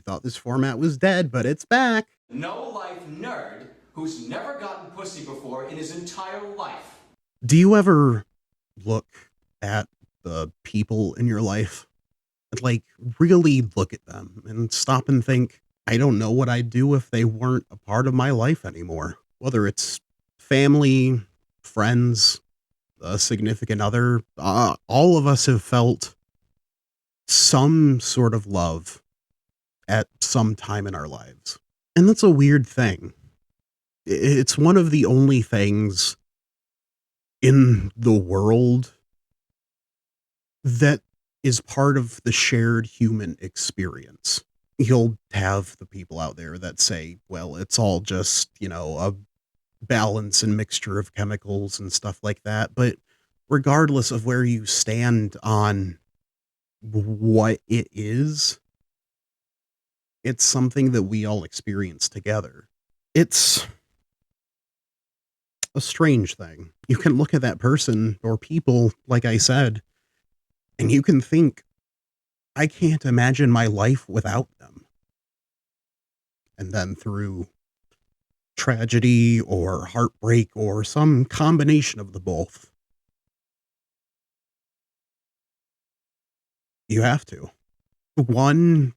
thought this format was dead, but it's back. No-life nerd who's never gotten pussy before in his entire life. Do you ever look at the people in your life, like really look at them and stop and think, I don't know what I'd do if they weren't a part of my life anymore? Whether it's family, friends, a significant other, all of us have felt some sort of love at some time in our lives. And that's a weird thing. It's one of the only things in the world that is part of the shared human experience. You'll have the people out there that say, well, it's all just, a balance and mixture of chemicals and stuff like that. But regardless of where you stand on what it is, it's something that we all experience together. It's a strange thing. You can look at that person or people, like I said, and you can think, I can't imagine my life without them. And then through tragedy or heartbreak or some combination of the both, you have to. One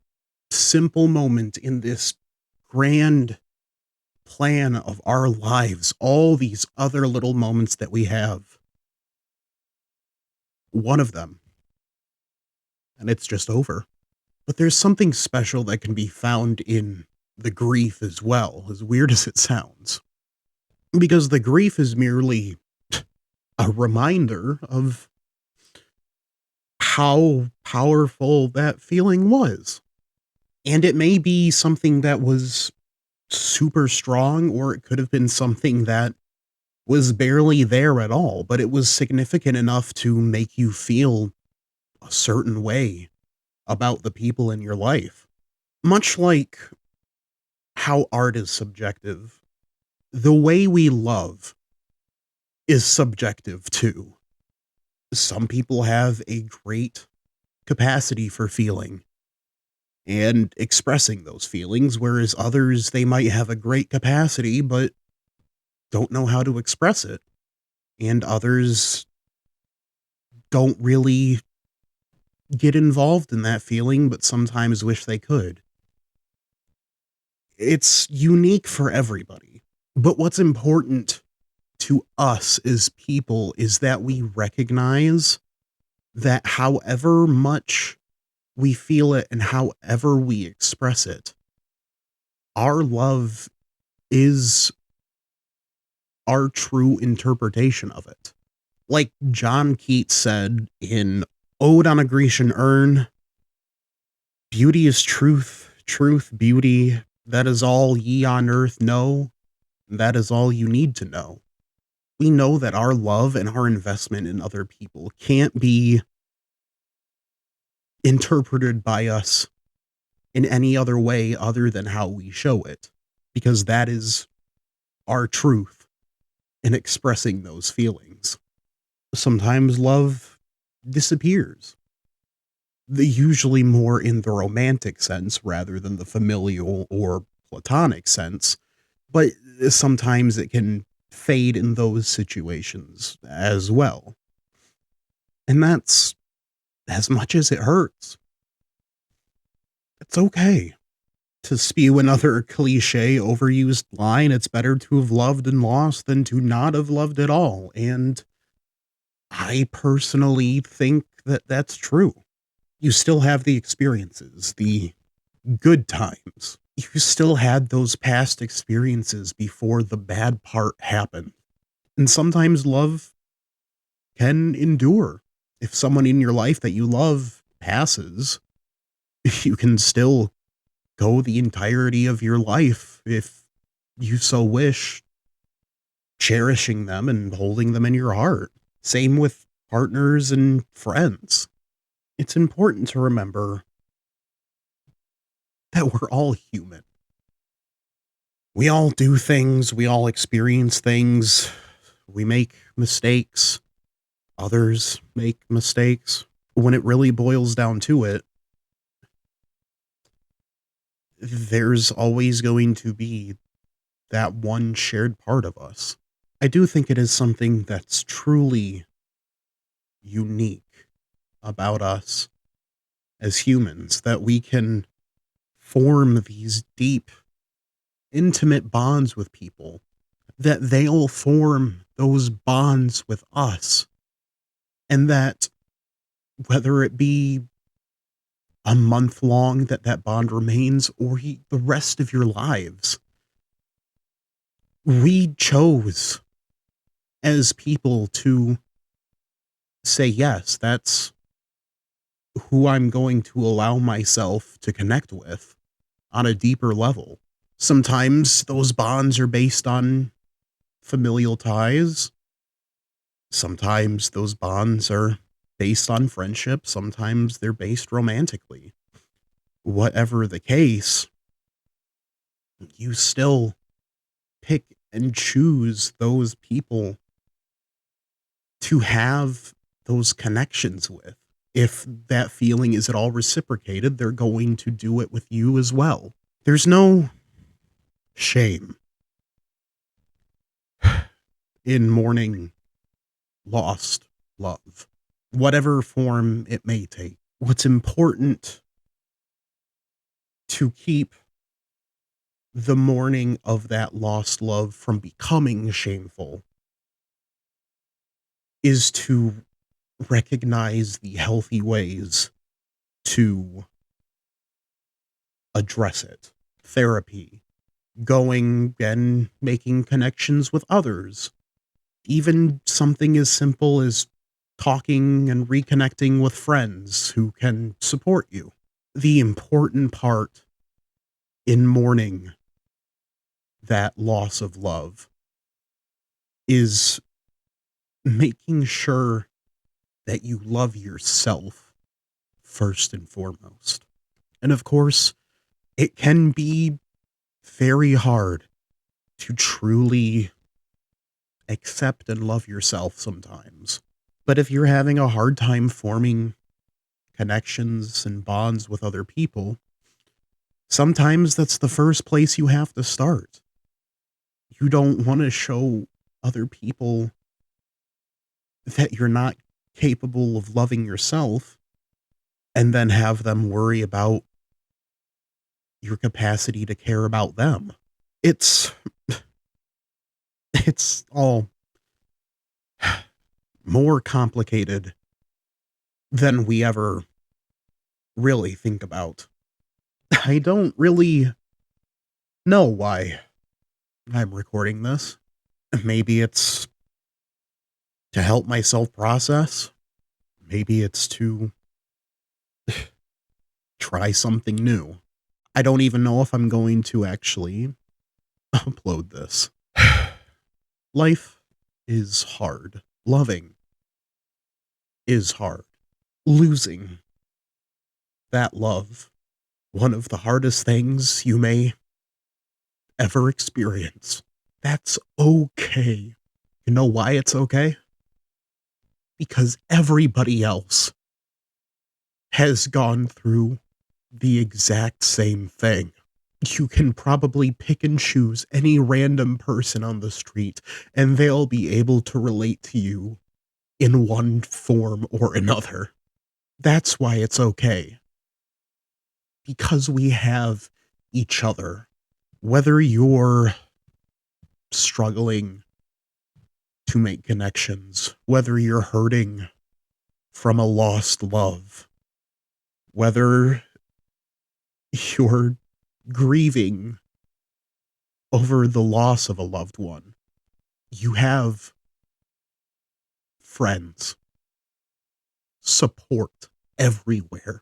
simple moment in this grand plan of our lives, all these other little moments that we have, one of them, and it's just over. But there's something special that can be found in the grief as well, as weird as it sounds. Because the grief is merely a reminder of how powerful that feeling was. And it may be something that was super strong, or it could have been something that was barely there at all, but it was significant enough to make you feel a certain way about the people in your life. Much like how art is subjective, the way we love is subjective too. Some people have a great capacity for feeling and expressing those feelings, whereas others, they might have a great capacity but don't know how to express it. And others don't really get involved in that feeling, but sometimes wish they could. It's unique for everybody. But what's important to us as people is that we recognize that however much we feel it and however we express it, our love is our true interpretation of it. Like John Keats said in Ode on a Grecian Urn, beauty is truth, truth, beauty. That is all ye on earth know. That is all you need to know. We know that our love and our investment in other people can't be interpreted by us in any other way other than how we show it, because that is our truth in expressing those feelings. Sometimes love disappears, usually more in the romantic sense rather than the familial or platonic sense, but sometimes it can fade in those situations as well. And that's, as much as it hurts, it's okay. To spew another cliche, overused line, it's better to have loved and lost than to not have loved at all. And I personally think that that's true. You still have the experiences, the good times. You still had those past experiences before the bad part happened. And sometimes love can endure. If someone in your life that you love passes, you can still go the entirety of your life, if you so wish, cherishing them and holding them in your heart. Same with partners and friends. It's important to remember that we're all human. We all do things, we all experience things, we make mistakes, others make mistakes. When it really boils down to it, there's always going to be that one shared part of us. I do think it is something that's truly unique about us as humans that we can form these deep, intimate bonds with people, that they'll form those bonds with us, and that whether it be a month long that bond remains or the rest of your lives, we chose as people to say, yes, that's who I'm going to allow myself to connect with on a deeper level. Sometimes those bonds are based on familial ties. Sometimes those bonds are based on friendship. Sometimes they're based romantically. Whatever the case, you still pick and choose those people to have those connections with. If that feeling is at all reciprocated, they're going to do it with you as well. There's no shame in mourning lost love, whatever form it may take. What's important to keep the mourning of that lost love from becoming shameful is to recognize the healthy ways to address it. Therapy, going and making connections with others, even something as simple as talking and reconnecting with friends who can support you. The important part in mourning that loss of love is making sure that you love yourself first and foremost. And of course, it can be very hard to truly accept and love yourself sometimes. But if you're having a hard time forming connections and bonds with other people, sometimes that's the first place you have to start. You don't want to show other people that you're not capable of loving yourself and then have them worry about your capacity to care about them. It's it's all more complicated than we ever really think about. I don't really know why I'm recording this. Maybe it's to help myself process. Maybe it's to try something new. I don't even know if I'm going to actually upload this. Life is hard. Loving is hard. Losing that love, one of the hardest things you may ever experience. That's okay. You know why it's okay? Because everybody else has gone through the exact same thing. You can probably pick and choose any random person on the street, and they'll be able to relate to you in one form or another. That's why it's okay. Because we have each other. Whether you're struggling to make connections, whether you're hurting from a lost love, whether you're grieving over the loss of a loved one, you have friends, support everywhere.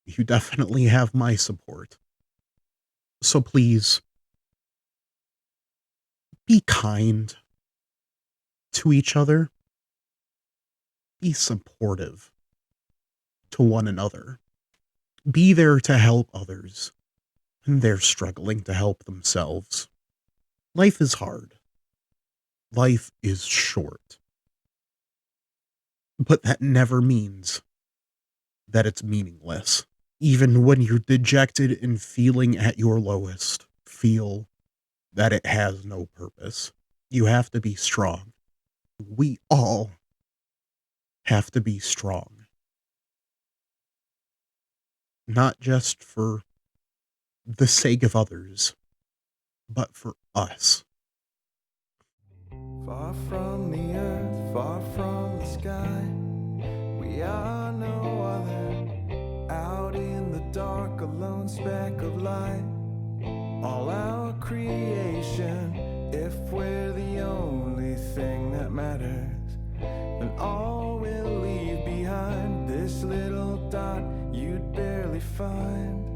You definitely have my support. So please be kind to each other, be supportive to one another, be there to help others when they're struggling to help themselves. Life is hard. Life is short. But that never means that it's meaningless. Even when you're dejected and feeling at your lowest, feel that it has no purpose. You have to be strong. We all have to be strong, not just for the sake of others, but for us. Far from the earth, far from the sky, we are no other. Out in the dark, a lone speck of light. All our creation, if we're the only thing that matters, then all we'll leave behind, this little dot you'd barely find.